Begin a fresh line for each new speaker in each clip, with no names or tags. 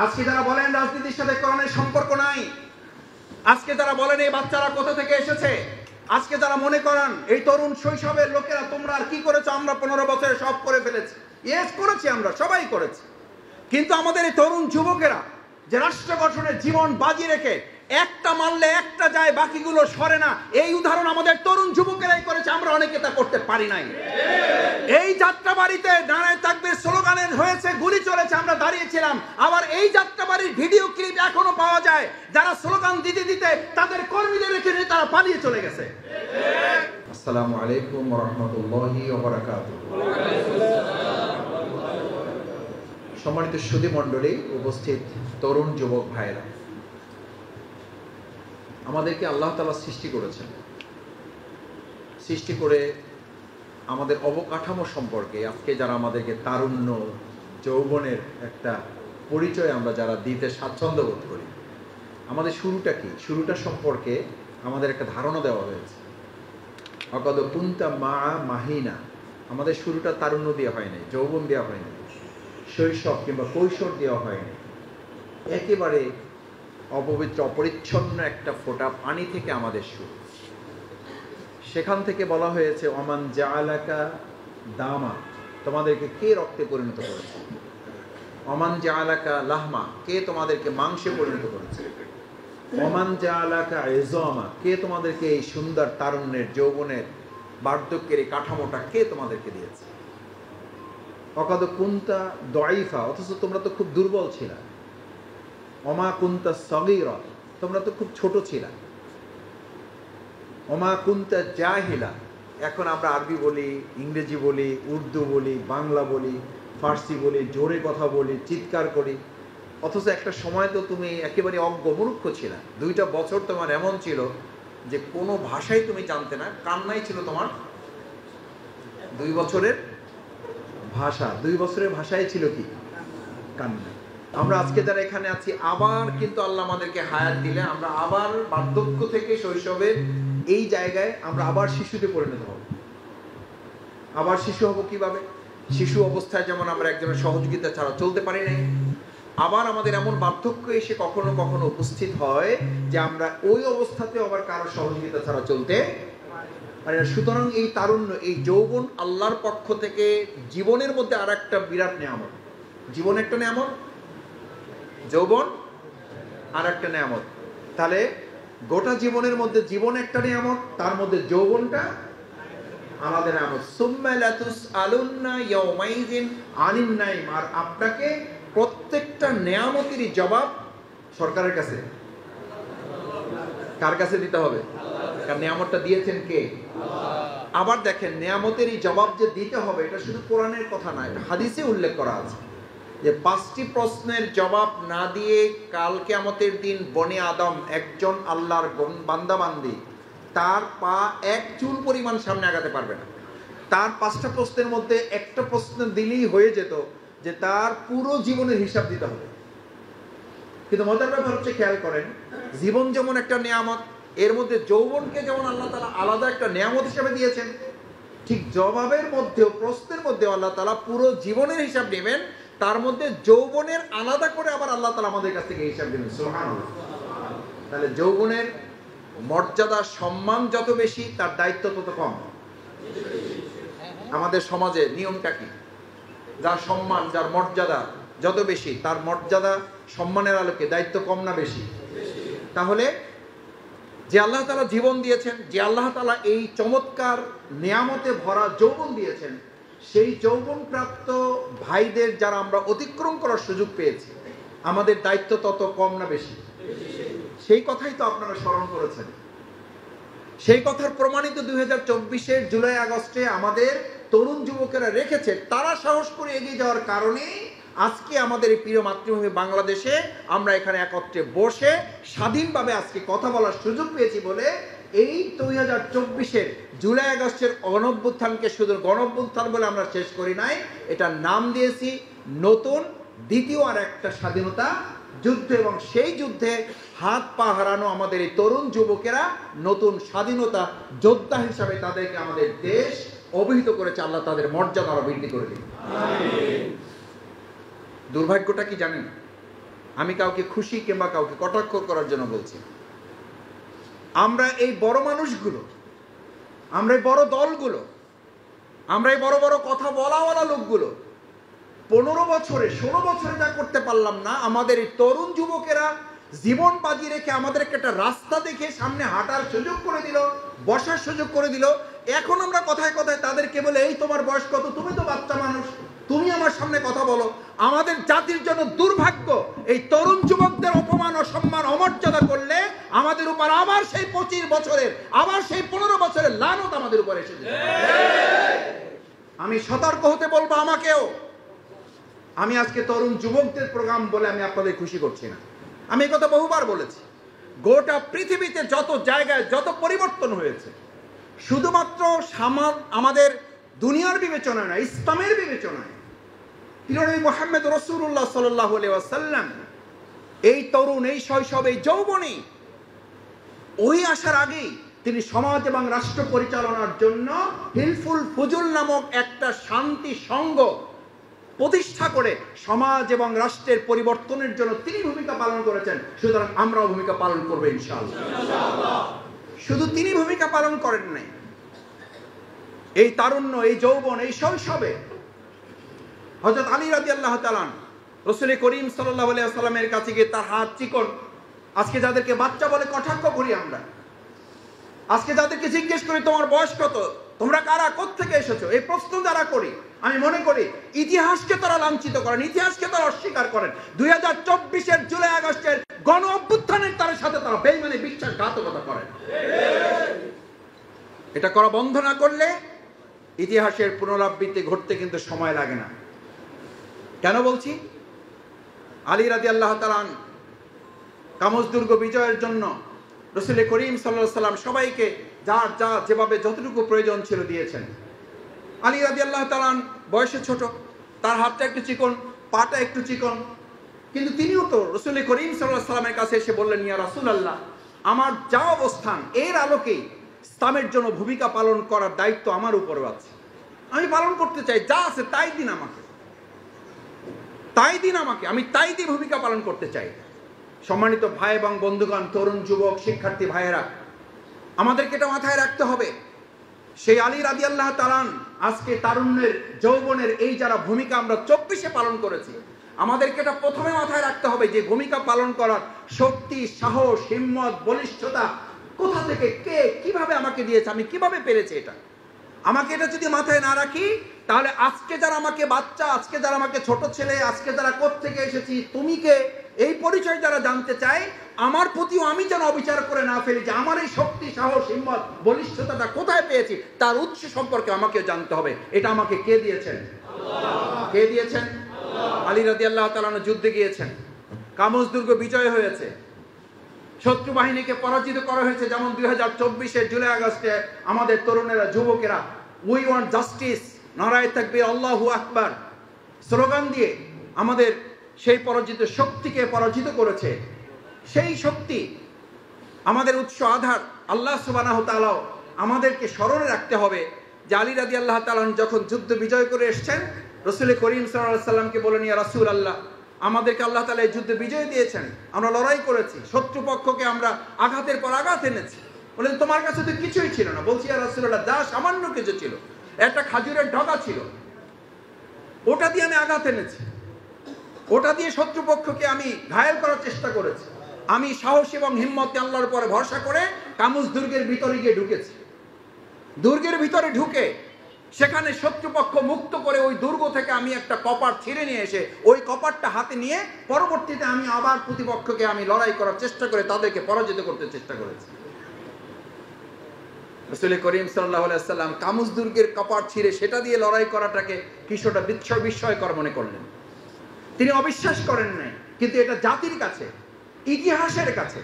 আজকে যারা বলেন রাজনীতির সাথে কোরআনের সম্পর্ক নাই, আজকে যারা বলেন এই বাচ্চারা কোথা থেকে এসেছে, আজকে যারা মনে করেন এই তরুণ শৈশবের লোকেরা তোমরা আর কি করেছো, আমরা 15 বছরে সব করে ফেলেছি, ইয়েস করেছি, আমরা সবাই করেছি, কিন্তু আমাদের এই তরুণ যুবকেরা যে রাষ্ট্র গঠনের জীবন বাজি রেখে একটা মানলে একটা যায়, বাকিগুলো সরে না, এই উদাহরণ আমাদের তরুণ যুবকেরাই করেছে, আমরা অনেকে তা করতে পারি নাই। এই যাত্রাবাড়িতে নারায়ে তাকবীর স্লোগানের হয়েছে, গুলি চলেছে, আমরা দাঁড়িয়েছিলাম, আবার এই যাত্রাবাড়ির ভিডিও ক্লিপ এখনো পাওয়া যায়, যারা স্লোগান দিতে দিতে তাদের কর্মীদের রেখে তারা পালিয়ে চলে গেছে। আসসালামু আলাইকুম ওয়া রাহমাতুল্লাহি ওয়া বারাকাতুহু। সম্মানিত সুধী মণ্ডলী, উপস্থিত তরুণ যুবক ভাইরা, আমাদেরকে আল্লাহ তাআলা সৃষ্টি করেছেন, সৃষ্টি করে আমাদের অবকাঠামো সম্পর্কে আজকে যারা আমাদেরকে তারুণ্য যৌবনের একটা পরিচয় আমরা যারা দিতে স্বাচ্ছন্দ্য বোধ করি, আমাদের শুরুটা কি, শুরুটা সম্পর্কে আমাদের একটা ধারণা দেওয়া হয়েছে। অকদ কুনতা মা মাহিনা, আমাদের শুরুটা তারুণ্য দেওয়া হয়নি, যৌবন দেওয়া হয়নি, শৈশব কিংবা কৈশোর দেওয়া হয়নি, একেবারে অপবিত্র অপরিচ্ছন্ন একটা ফোঁটা পানি থেকে আমাদের শুরু। সেখান থেকে বলা হয়েছে ওমান জাআলাকা দামা, তোমাদেরকে কে রক্তে পরিণত করেছে, ওমান জাআলাকা লাহমা, কে তোমাদেরকে মাংসে পরিণত করেছে, ওমান জাআলাকা ইজামা, কে তোমাদেরকে এই সুন্দর তারুণ্যের যৌবনের বার্ধক্যের এই কাঠামোটা কে তোমাদেরকে দিয়েছে। অকাদ কুনতা দাইফা, অথচ তোমরা তো খুব দুর্বল ছিলা। ওমা কুনতা সগীরা, তোমরা তো খুব ছোট ছিলা। ওমা কুনতা জাহিলা, এখন আমরা আরবি বলি, ইংরেজি বলি, উর্দু বলি, বাংলা বলি, ফার্সি বলি, জোরে কথা বলি, চিৎকার করি, অথচ একটা সময় তো তুমি একেবারে অজ্ঞ মূর্খ ছিলা। 2টা বছর তোমার এমন ছিল যে কোনো ভাষাই তুমি জানতে না, কান্নাই ছিল তোমার 2 বছরের ভাষা, 2 বছরের ভাষাই ছিল কি, কান্না। আমরা আজকে যারা এখানে আছি, আবার কিন্তু আল্লাহ আমাদেরকে হায়াত দিলে আমরা আবার বার্ধক্য থেকে শৈশবের এই জায়গায় আমরা আবার শিশুতে পরিণত হব। আবার শিশু হব কিভাবে? শিশু অবস্থায় যেমন আমরা একজনের সহযোগিতা ছাড়া চলতে পারি নাই, আবার আমাদের এমন বার্ধক্য এসে কখনো কখনো উপস্থিত হয় যে আমরা ওই অবস্থাতে আবার কারো সহযোগিতা ছাড়া চলতে পারি না। সুতরাং এই তারুণ্য, এই যৌবন আল্লাহর পক্ষ থেকে জীবনের মধ্যে আর একটা বিরাট নিয়ামত। জীবন একটা নিয়ামত, যৌবন আর একটা নিয়ামত। তাহলে গোটা জীবনের মধ্যে জীবন একটা নিয়ামত, তার মধ্যে যৌবনটা আলাদা নিয়ামত। সুম্মা লাতুসআলুন্না ইয়াওমাইযিন আনিন নাইম, আর আপনাকে প্রত্যেকটা নিয়ামতেরই জবাব সরকারের কাছে, কার কাছে দিতে হবে? কারণ নিয়ামতটা দিয়েছেন কে? আবার দেখেন, নিয়ামতেরই জবাব যে দিতে হবে, এটা শুধু কোরআনের কথা না, এটা হাদিসে উল্লেখ করা আছে যে 5টি প্রশ্নের জবাব না দিয়ে কাল কিয়ামতের দিন বনি আদম, একজন আল্লাহর বান্দা বান্দি, তার পা এক চুল পরিমাণ সামনে আগাতে পারবে না। তার 5টা প্রশ্নের মধ্যে একটা প্রশ্ন দিলেই হয়ে যেত যে তার পুরো জীবনের হিসাব দিতে হবে। কিন্তু মজার ব্যাপার হচ্ছে, খেয়াল করেন, জীবন যেমন একটা নিয়ামত, এর মধ্যে যৌবনকে যেমন আল্লাহ তাআলা আলাদা একটা নিয়ামত হিসেবে দিয়েছেন, ঠিক জবাবের মধ্যেও, প্রশ্নের মধ্যেও আল্লাহ তাআলা পুরো জীবনের হিসাব নেবেন, তার মধ্যে যৌবনের আলাদা করে আবার আল্লাহ তাআলা আমাদের কাছ থেকে হিসাব নেবেন। সুবহানাল্লাহ। তাহলে যৌবনের মর্যাদা, সম্মান যত বেশি, তার দায়িত্ব তত কম। আমাদের সমাজে নিয়মটা কি? যার সম্মান, যার মর্যাদা যত বেশি, তার মর্যাদা সম্মানের আলোকে দায়িত্ব কম না বেশি? তাহলে যে আল্লাহ তাআলা জীবন দিয়েছেন, যে আল্লাহ তাআলা এই চমৎকার নিয়ামতে ভরা যৌবন দিয়েছেন, সেই যৌবন প্রাপ্ত ভাইদের যারা আমরা অতিক্রম করার সুযোগ পেয়েছি, আমাদের দায়িত্ব তত কম না বেশি? সেই কথাই তো আপনারা স্মরণ করেছেন। সেই কথার প্রমাণিত 2024-এর জুলাই আগস্টে আমাদের তরুণ যুবকেরা রেখেছে। তারা সাহস করে এগিয়ে যাওয়ার কারণে আজকে আমাদের এই প্রিয় মাতৃভূমি বাংলাদেশে আমরা এখানে একত্রে বসে স্বাধীনভাবে আজকে কথা বলার সুযোগ পেয়েছি বলে এই 2024-এর জুলাই আগস্টের গণঅভ্যুত্থানকে শুধু গণঅভ্যুত্থান বলে আমরা শেষ করি নাই, এটার নাম দিয়েছি নতুন দ্বিতীয় আর একটা স্বাধীনতা যুদ্ধ। এবং সেই যুদ্ধে হাত পা হারানো আমাদের এই তরুণ যুবকেরা নতুন স্বাধীনতা যোদ্ধা হিসাবে তাদেরকে আমাদের দেশ অভিহিত করেছে। আল্লাহ তাদের মর্যাদা আরো বৃদ্ধি করে দিন। দুর্ভাগ্যটা কি জানেন? আমি কাউকে খুশি কিংবা কাউকে কটাক্ষ করার জন্য বলছি। আমরা এই বড় মানুষগুলো, আমরা এই বড় দলগুলো, আমরা এই বড় বড় কথা বলাওয়ালা লোকগুলো 15 বছরে 16 বছরে যা করতে পারলাম না, আমাদের এই তরুণ যুবকেরা জীবন বাজি রেখে আমাদেরকে একটা রাস্তা দেখে সামনে হাঁটার সুযোগ করে দিল, বসার সুযোগ করে দিল। এখন আমরা কথায় কথায় তাদেরকে বলে, এই তোমার বয়স কত, তুমি তো বাচ্চা মানুষ, তুমি আমার সামনে কথা বলো। আমাদের জাতির জন্য দুর্ভাগ্য, এই তরুণ যুবকদের অপমান, অসম্মান, অমর্যাদা করলে আমাদের উপর আবার সেই 25 বছরের, আবার সেই 15 বছরের লানত আমাদের উপর এসে যাবে। আমি সতর্ক হতে বলবো আমাকেও। আমি আজকে তরুণ যুবকদের প্রোগ্রাম বলে আমি আপনাদের খুশি করছি না। আমি এই কথা বহুবার বলেছি। গোটা পৃথিবীতে যত জায়গায় যত পরিবর্তন হয়েছে, শুধুমাত্র আমাদের দুনিয়ার বিবেচনায় না, ইসলামের বিবেচনায়। নবী মুহাম্মদ রাসূলুল্লাহ সাল্লাল্লাহু আলাইহি ওয়াসাল্লাম এই তরুণ, এই শৈশব, এই যৌবনে ওই আসার আগেই তিনি সমাজ এবং রাষ্ট্র পরিচালনার জন্য হিলফুল ফুজুল নামক একটা শান্তি সংঘ প্রতিষ্ঠা করে সমাজ এবং রাষ্ট্রের পরিবর্তনের জন্য তিনি ভূমিকা পালন করেছেন। সুতরাং আমরাও ভূমিকা পালন করবো ইনশাআল্লাহ। শুধু তিনি ভূমিকা পালন করেন নাই, এই তারুণ্য, এই যৌবন, এই শৈশবে হযরত আলী রাদিয়াল্লাহু তাআলা রাসূল করিম সাল্লাল্লাহু আলাইহি ওয়াসাল্লামের কাছে গিয়ে তার হাত চিকন, আজকে যাদেরকে বাচ্চা বলে কটাক্ষ করি আমরা, আজকে যাদেরকে জিজ্ঞেস করি তোমার বয়স কত, তোমরা কারা, কোত্থেকে এসেছো, এই প্রশ্ন যারা করি, আমি মনে করি ইতিহাসকে তারা লাঞ্ছিত করেন, ইতিহাসকে তারা অস্বীকার করেন। 2024-এর জুলাই আগস্টের গণ অভ্যুত্থানের তার সাথে তারা বেঈমানি বিশ্বাসঘাতকতা করেন। এটা করা বন্ধ না করলে ইতিহাসের পুনরাবৃত্তি ঘটতে কিন্তু সময় লাগে না। কেন বলছি? আলী রাদিয়াল্লাহু তাআলা কামুজ দুর্গ বিজয়ের জন্য রাসূল করিম সাল্লাল্লাহু আলাইহি ওয়াসাল্লাম সবাইকে যার যা যেভাবে যতটুকু প্রয়োজন ছিল দিয়েছেন। আলী রাদিয়াল্লাহু তাআলা বয়সে ছোট, তার হাতটা একটু চিকন, পাটা একটু চিকন, কিন্তু তিনিও তো রাসূল করিম সাল্লাল্লাহু আলাইহি ওয়াসাল্লামের কাছে এসে বললেন, ইয়া রাসূলুল্লাহ, আমার যা অবস্থান এর আলোকেই ইসলামের জন্য ভূমিকা পালন করার দায়িত্ব আমার উপরে আছে, আমি পালন করতে চাই, যা আছে তাই দিন আমাকে, তাই দিন আমাকে, আমি তাই দিয়ে ভূমিকা পালন করতে চাই। সম্মানিত ভাই এবং বন্ধুগণ, তরুণ যুবক শিক্ষার্থী ভাইয়েরা, আমাদেরকে এটা মাথায় রাখতে হবে, সেই আলী রাদিয়াল্লাহু তাআলা আজকে তারুণ্যের, যৌবনের এই যারা ভূমিকা আমরা 24-এ পালন করেছি, আমাদেরকে এটা প্রথমে মাথায় রাখতে হবে যে ভূমিকা পালন করার শক্তি, সাহস, হিম্মত, বলিষ্ঠতা কোথা থেকে, কে কিভাবে আমাকে দিয়েছে, আমি কিভাবে পেরেছি এটা। আমাকে এটা যদি মাথায় না রাখি, তাহলে আজকে যারা আমাকে বাচ্চা, আজকে যারা আমাকে ছোট ছেলে, আজকে যারা কোত্থেকে এসেছি, তুমি কে, এই পরিচয় যারা জানতে চায়, আমার প্রতিও আমি যেন অবিচার করে না ফেলি যে আমার এই শক্তি, সাহস, হিম্মত, বলিষ্ঠতাটা কোথায় পেয়েছি, তার উৎস সম্পর্কে আমাকে জানতে হবে। এটা আমাকে কে দিয়েছেন? আল্লাহ। কে দিয়েছেন? আল্লাহ। আলী রাদিয়াল্লাহু তাআলা যুদ্ধে গিয়েছেন, কামুজ দুর্গ বিজয় হয়েছে, শত্রু বাহিনীকে পরাজিত করা হয়েছে। যেমন 2024-এর জুলাই আগস্টে আমাদের তরুণেরা, যুবকেরা উই ওয়ান্ট জাস্টিস, নারায়ে তাকবীর, আল্লাহু আকবার স্লোগান দিয়ে আমাদের সেই পরাজিত শক্তিকে পরাজিত করেছে। সেই শক্তি আমাদের উৎস, আধার। আল্লাহ সুবহানাহু ওয়া তাআলা আমাদেরকে স্মরণে রাখতে হবে যে আলী রাদিয়াল্লাহু তাআলা যখন যুদ্ধ বিজয় করে এসেছেন, রাসূল করিম সাল্লাল্লাহু আলাইহি ওয়াসাল্লামকে বলেন, ইয়া রাসূলুল্লাহ, আমাদেরকে আল্লাহ তাআলা এই যুদ্ধে বিজয় দিয়েছেন, আমরা লড়াই করেছি, শত্রুপক্ষকে আমরা আঘাতের পর আঘাত এনেছি। বলেন তোমার কাছে তো কিছুই ছিল না। বলছি, ইয়া রাসূলুল্লাহ, যা সামান্য কিছু ছিল, একটা খাজুরের ডগা ছিল, ওটা দিয়ে আমি আঘাত এনেছি, ওটা দিয়ে শত্রুপক্ষকে আমি ঘায়েল করার চেষ্টা করেছি। আমি সাহস এবং হিম্মতে আল্লাহর উপরে ভরসা করে কামুজ দুর্গের ভিতরে গিয়ে ঢুকেছি। দুর্গের ভিতরে ঢুকে সেখানে শত্রুপক্ষ মুক্ত করে ওই দুর্গ থেকে আমি একটা কপাট ছিঁড়ে নিয়ে এসে ওই কপাটটা হাতে নিয়ে পরবর্তীতে আমি আবার প্রতিপক্ষকে আমি লড়াই করার চেষ্টা করে তাদেরকে পরাজিত করতে চেষ্টা করেছি। রাসূল করিম সাল্লাল্লাহু আলাইহি ওয়াসাল্লাম কামুজ দুর্গের কপাট ছিঁড়ে সেটা দিয়ে লড়াই করাটাকে কিছুটা বিস্ময়কর মনে করলেন। তিনি অবিশ্বাস করেন নাই, কিন্তু এটা জাতির কাছে, ইতিহাসের কাছে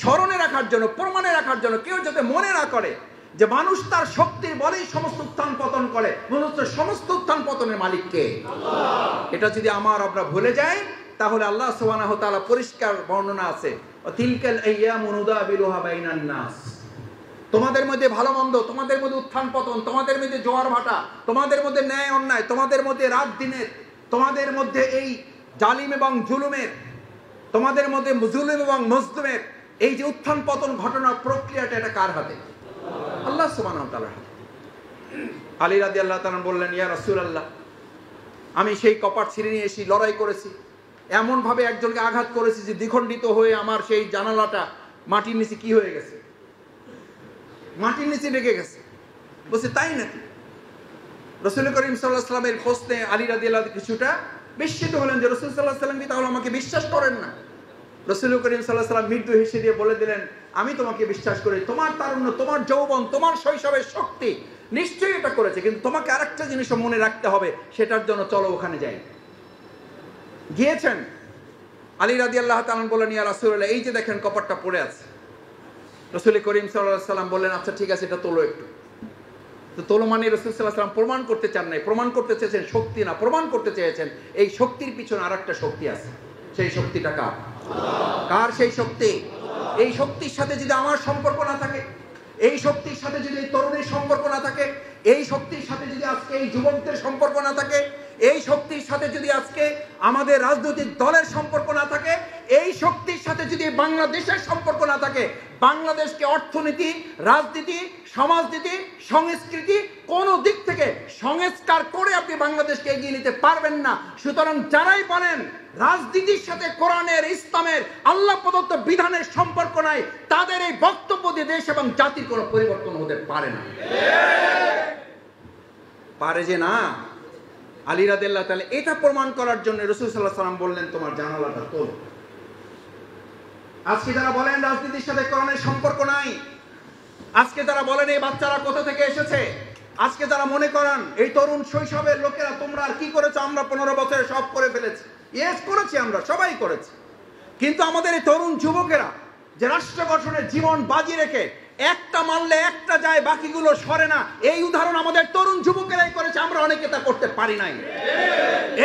স্মরণে রাখার জন্য, প্রমাণে রাখার জন্য, কেউ যাতে মনে না করে যে মানুষ তার শক্তির বলেই সমস্ত উত্থান পতন করে, মূলত সমস্ত উত্থান পতনের মালিক কে? আল্লাহ। এটা যদি আমরা ভুলে যাই, তাহলে আল্লাহ সুবহানাহু ওয়া তাআলা পরিষ্কার বর্ণনা আছে, তিলকাল আইয়ামু নুদাবিলুহা বাইনান নাস, তোমাদের মধ্যে ভালো মন্দ, তোমাদের মধ্যে উত্থান পতন, তোমাদের মধ্যে জোয়ার ভাটা, তোমাদের মধ্যে ন্যায় অন্যায়, তোমাদের মধ্যে রাত দিনের, তোমাদের মধ্যে এই জালিম এবং জুলুমের তোমাদের মধ্যে মুজলিম এবং মজলুমের এই যে উত্থান পতন ঘটনার প্রক্রিয়াটা এটা কার হাতে? আল্লাহ সুবহানাহু ওয়া তাআলার হাতে। আলী রাদিয়াল্লাহু তাআলা বললেন, ইয়া রাসূলুল্লাহ, আমি সেই কপাট ছিঁড়ে নিয়ে এসে লড়াই করেছি, এমন ভাবে একজনকে আঘাত করেছি যে দ্বিখণ্ডিত হয়ে আমার সেই জানালাটা মাটির নিচে কি হয়ে গেছে, মাটির নিচে ঢেকে গেছে। বলছে তাই নাকি? রাসূল করিম সাল্লাল্লাহু আলাইহি ওয়াসাল্লামের প্রশ্নে আলী রাদিয়াল্লাহু কিছুটা বিস্মিত হলেন যে রাসূল সাল্লাল্লাহু আলাইহি ওয়াসাল্লাম কি তাহলে আমাকে বিশ্বাস করেন না? রাসূল করিম সাল্লাল্লাহু আলাইহি ওয়াসাল্লাম মৃদু হেসে দিয়ে বলে দিলেন, আমি তোমাকে বিশ্বাস করি, তোমার তারুণ্য, তোমার যৌবন, তোমার শৈশবের শক্তি নিশ্চয়ই এটা করেছে, কিন্তু তোমাকে আরেকটা জিনিস মনে রাখতে হবে, সেটার জন্য চলো ওখানে যাই। গিয়েছেন। আলী রাদিয়াল্লাহু তাআলা বললেন, ইয়া রাসূলুল্লাহ, এই যে দেখেন কপাটটা পড়ে আছে। রাসূল করিম সাল্লাল্লাহু আলাইহি ওয়াসাল্লাম বললেন, আচ্ছা ঠিক আছে, এটা তোলো একটু। তো তোলো মানে রাসূল সাল্লাল্লাহু আলাইহি ওয়াসাল্লাম প্রমাণ করতে চান নাই, প্রমাণ করতে চেয়েছেন শক্তি না, প্রমাণ করতে চেয়েছেন এই শক্তির পিছনে আরেকটা শক্তি আছে। সেই শক্তিটা কার? কার সেই শক্তি? এই শক্তির সাথে যদি আমার সম্পর্ক না থাকে, এই শক্তির সাথে যদি এই তরুণের সম্পর্ক না থাকে, এই শক্তির সাথে যদি আজকে এই যুবকদের সম্পর্ক না থাকে, এই শক্তির সাথে যদি আজকে আমাদের রাজনৈতিক দলের সম্পর্ক না থাকে, এই শক্তির সাথে যদি বাংলাদেশের সম্পর্ক না থাকে, বাংলাদেশকে অর্থনীতি, রাজনীতি, সমাজনীতি, সংস্কৃতি কোন দিক থেকে সংস্কার করে আপনি বাংলাদেশকে এগিয়ে নিতে পারবেন না। সুতরাং যারাই বলেন রাজনীতির সাথে কোরআনের, ইসলামের, আল্লাহ প্রদত্ত বিধানের সম্পর্ক নাই, তাদের এই বক্তব্য দিয়ে দেশ এবং জাতির কোনো পরিবর্তন হতে পারে না। পারে যে না। আলী রাদিয়াল্লাহু তাআলা এটা প্রমাণ করার জন্য রাসূল সাল্লাল্লাহু আলাইহি ওয়াসাল্লাম বললেন, তোমার জানালাটা তোলো। আজকে যারা বলেন রাজনীতির সাথে কোরআনের সম্পর্ক নাই, আজকে যারা বলেন এই বাচ্চারা কোথা থেকে এসেছে, আজকে যারা মনে করেন এই তরুণ শৈশবের লোকেরা তোমরা আর কি করেছো, আমরা 15 বছরে সব করে ফেলেছি। ইয়েস, করেছি, আমরা সবাই করেছি। কিন্তু আমাদের এই তরুণ যুবকেরা যে রাষ্ট্র গঠনের জীবন বাজি রেখে একটা মানলে একটা যায়, বাকিগুলো সরে না, এই উদাহরণ আমাদের তরুণ যুবকেরাই করেছে, আমরা অনেকে তা করতে পারি নাই।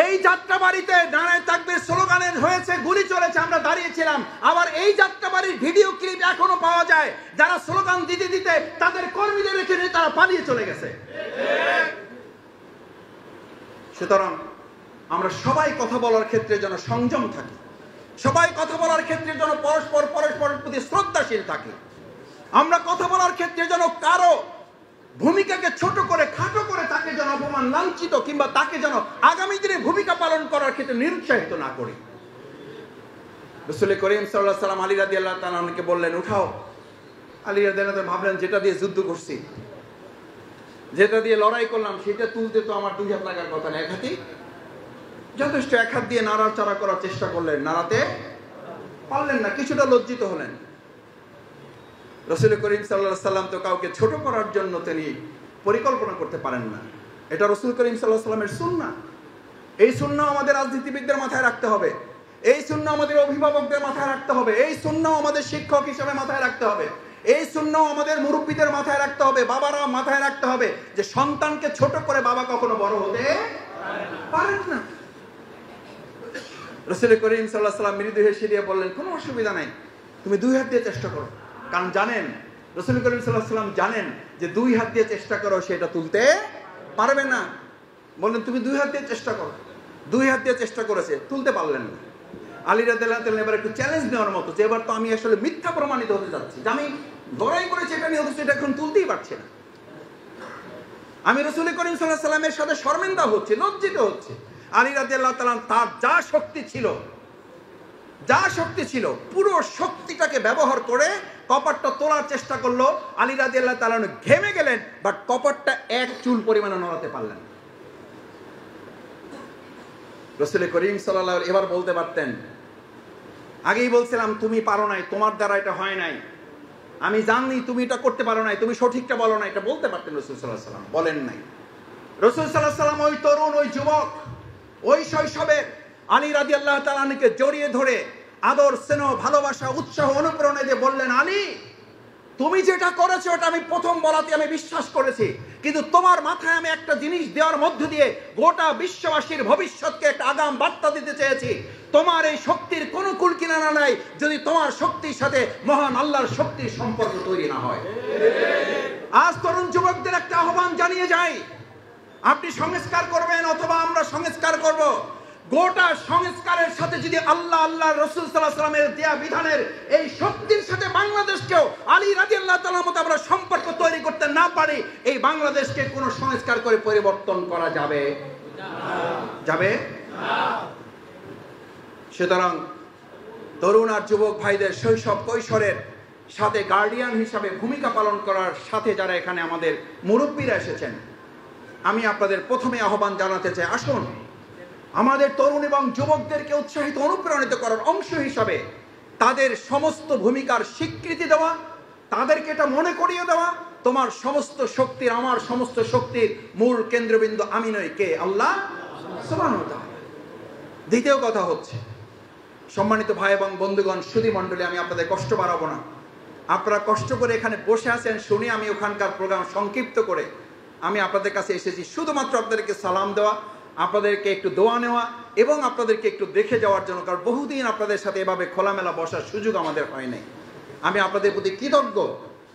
এই যাত্রাবাড়িতে নারায়ে তাকবীর স্লোগানের হয়েছে, গুলি চলেছে, আমরা দাঁড়িয়েছিলাম। আবার এই যাত্রাবাড়ির ভিডিও ক্লিপ এখনো পাওয়া যায়, যারা স্লোগান দিতে দিতে তাদের কর্মীদের রেখে নিয়ে তারা পালিয়ে চলে গেছে। সুতরাং আমরা সবাই কথা বলার ক্ষেত্রে যেন সংযম থাকি, সবাই কথা বলার ক্ষেত্রে যেন পরস্পরের প্রতি শ্রদ্ধাশীল থাকি। আমরা কথা বলার ক্ষেত্রে যেন কারো ভূমিকাকে ছোট করে, খাটো করে তাকে যেন অপমান, লাঞ্ছিত কিংবা তাকে যেন আগামী দিনে ভূমিকা পালন করার ক্ষেত্রে নিরুৎসাহিত না করি। রাসূল করিম সাল্লাল্লাহু আলাইহি ওয়াসাল্লাম আলী রাদিয়াল্লাহু তাআলা আনহুকে বললেন, উঠাও। আলী রাদিয়াল্লাহু তাআলা ভাবলেন, যেটা দিয়ে যুদ্ধ করছি, যেটা দিয়ে লড়াই করলাম, সেটা তুলতে তো আমার 2 হাত লাগার কথা না, 1 হাতই যথেষ্ট। 1 হাত দিয়ে নাড়াচাড়া করার চেষ্টা করলেন, নাড়াতে পারলেন না, কিছুটা লজ্জিত হলেন। রাসূল করিম সাল্লাল্লাহু আলাইহি ওয়াসাল্লাম তো কাউকে ছোট করার জন্য তিনি পরিকল্পনা করতে পারেন না। এটা রাসূল করিম সাল্লাল্লাহু আলাইহি ওয়াসাল্লামের সুন্নাহ। এই সুন্নাহ আমাদের রাজনীতিবিদদের মাথায় রাখতে হবে, এই সুন্নাহ আমাদের অভিভাবকদের মাথায় রাখতে হবে, এই সুন্নাহ আমাদের শিক্ষক হিসেবে মাথায় রাখতে হবে, এই সুন্নাহ আমাদের মুরব্বীদের মাথায় রাখতে হবে, বাবারা মাথায় রাখতে হবে যে সন্তানকে ছোট করে বাবা কখনো বড় হতে পারেন না। রাসূল করিম সাল্লাল্লাহু আলাইহি ওয়াসাল্লাম মৃদু হেসে দিয়ে বললেন, কোনো অসুবিধা নাই, তুমি 2 হাত দিয়ে চেষ্টা করো। কারণ জানেন, রাসূল করিম সাল্লাল্লাহু আলাইহি ওয়াসাল্লাম জানেন যে 2 হাত দিয়ে চেষ্টা করো সেটা তুলতে পারবে না। বললেন, তুমি 2 হাত দিয়ে চেষ্টা করো। 2 হাত দিয়ে চেষ্টা করেছে, তুলতে পারলেন না। আলী রাদিয়াল্লাহু তাআলা এবার একটু চ্যালেঞ্জ নেওয়ার মতো, যে এবার তো আমি আসলে মিথ্যা প্রমাণিত হতে যাচ্ছি, যে আমি লড়াই করেছি এটা নিয়ে, অথচ এটা এখন তুলতেই পারছি না। আমি রাসূল করিম সাল্লাল্লাহু আলাইহি ওয়াসাল্লামের সাথে শর্মিন্দা হচ্ছি, লজ্জিত হচ্ছি। আলী রাদিয়াল্লাহু তাআলা তার যা শক্তি ছিল পুরো শক্তিটাকে ব্যবহার করে কপাটটা তোলার চেষ্টা করলো। আলী রাদিয়াল্লাহু তাআলা ঘেমে গেলেন, বাট কপাটটা 1 চুল পরিমাণে নড়াতে পারলেন। রাসূল করিম সাল্লাল্লাহু আলাইহি এবার বলতে পারতেন, আগেই বলছিলাম তুমি পারো নাই, তোমার দ্বারা এটা হয় নাই, আমি জানি তুমি এটা করতে পারো নাই, তুমি সঠিকটা বলো না, এটা বলতে পারতেন রাসূল সাল্লাল্লাহু আলাইহি ওয়াসাল্লাম, বলেন নাই। রাসূল সাল্লাল্লাহু আলাইহি ওয়াসাল্লাম ওই তরুণ, ওই যুবক, ওই শৈশবের আলী রাদিয়াল্লাহু তাআলা আনহুকে জড়িয়ে ধরে আদর, স্নেহ, ভালোবাসা, উৎসাহ, অনুপ্রেরণা দিয়ে বললেন, আলী তুমি যেটা করেছো ওটা আমি প্রথম বলাতে আমি বিশ্বাস করেছি, কিন্তু তোমার মাথায় আমি একটা জিনিস দেওয়ার মধ্য দিয়ে গোটা বিশ্ববাসীর ভবিষ্যৎকে একটা আগাম বার্তা দিতে চেয়েছি। তোমার এই শক্তির কোনো কুলকিনারা নাই যদি তোমার শক্তির সাথে মহান আল্লাহর শক্তির সম্পর্ক তৈরি না হয়। আজ তরুণ যুবকদের একটা আহ্বান জানিয়ে যাই, আপনি সংস্কার করবেন অথবা আমরা সংস্কার করব, গোটা সংস্কারের সাথে যদি আল্লাহ রাসূল সাল্লাল্লাহু আলাইহি ওয়াসাল্লামের দেয়া বিধানের এই শক্তির সাথে বাংলাদেশকেও আলী রাদিয়াল্লাহু তাআলার মতো আমরা সম্পর্ক তৈরি করতে না পারি, এই বাংলাদেশকে কোনো সংস্কার করে পরিবর্তন করা যাবে না। সুতরাং তরুণ আর যুবক ভাইদের শৈশব কৈশোরের সাথে গার্ডিয়ান হিসাবে ভূমিকা পালন করার সাথে যারা এখানে আমাদের মুরব্বীরা এসেছেন, আমি আপনাদের প্রথমে আহ্বান জানাতে চাই, আসুন আমাদের তরুণ এবং যুবকদেরকে উৎসাহিত অনুপ্রাণিত করার অংশ হিসাবে তাদের সমস্ত ভূমিকার স্বীকৃতি দেওয়া, তাদেরকে এটা মনে করিয়ে দেওয়া, তোমার সমস্ত শক্তির, আমার সমস্ত শক্তির মূল কেন্দ্রবিন্দু আমি নই, কে? আল্লাহ সুবহানাহু ওয়া তাআলা। দ্বিতীয় কথা হচ্ছে, সম্মানিত ভাই এবং বন্ধুগণ, সুধী মণ্ডলী, আমি আপনাদের কষ্ট বাড়াবো না। আপনারা কষ্ট করে এখানে বসে আছেন শুনে আমি ওখানকার প্রোগ্রাম সংক্ষিপ্ত করে আমি আপনাদের কাছে এসেছি শুধুমাত্র আপনাদেরকে সালাম দেওয়া, আপনাদেরকে একটু দোয়া নেওয়া এবং আপনাদেরকে একটু দেখে যাওয়ার জন্য। কারণ বহুদিন আপনাদের সাথে এভাবে খোলামেলা বসার সুযোগ আমাদের হয় নাই। আমি আপনাদের প্রতি কৃতজ্ঞ,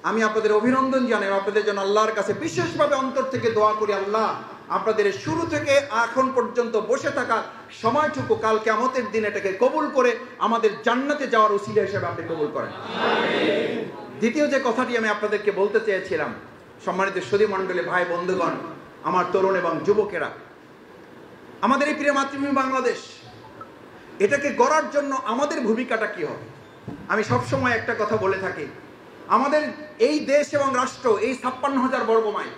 আমি আপনাদের অভিনন্দন জানাই, আপনাদের জন্য আল্লাহর কাছে বিশেষভাবে অন্তর থেকে দোয়া করি, আল্লাহ আপনাদের শুরু থেকে এখন পর্যন্ত বসে থাকা সময়টুকু কাল কিয়ামতের দিন এটাকে কবুল করে আমাদের জান্নাতে যাওয়ার উসিলা হিসেবে আপনি কবুল করেন। দ্বিতীয় যে কথাটি আমি আপনাদেরকে বলতে চেয়েছিলাম, সম্মানিত সুধী মণ্ডলী, ভাই বন্ধুগণ, আমার তরুণ এবং যুবকেরা, আমাদের এই প্রিয় মাতৃভূমি বাংলাদেশ, এটাকে গড়ার জন্য আমাদের ভূমিকাটা কি হবে? আমি সবসময় একটা কথা বলে থাকি, আমাদের এই দেশ এবং রাষ্ট্র, এই 56,000 বর্গ মাইল,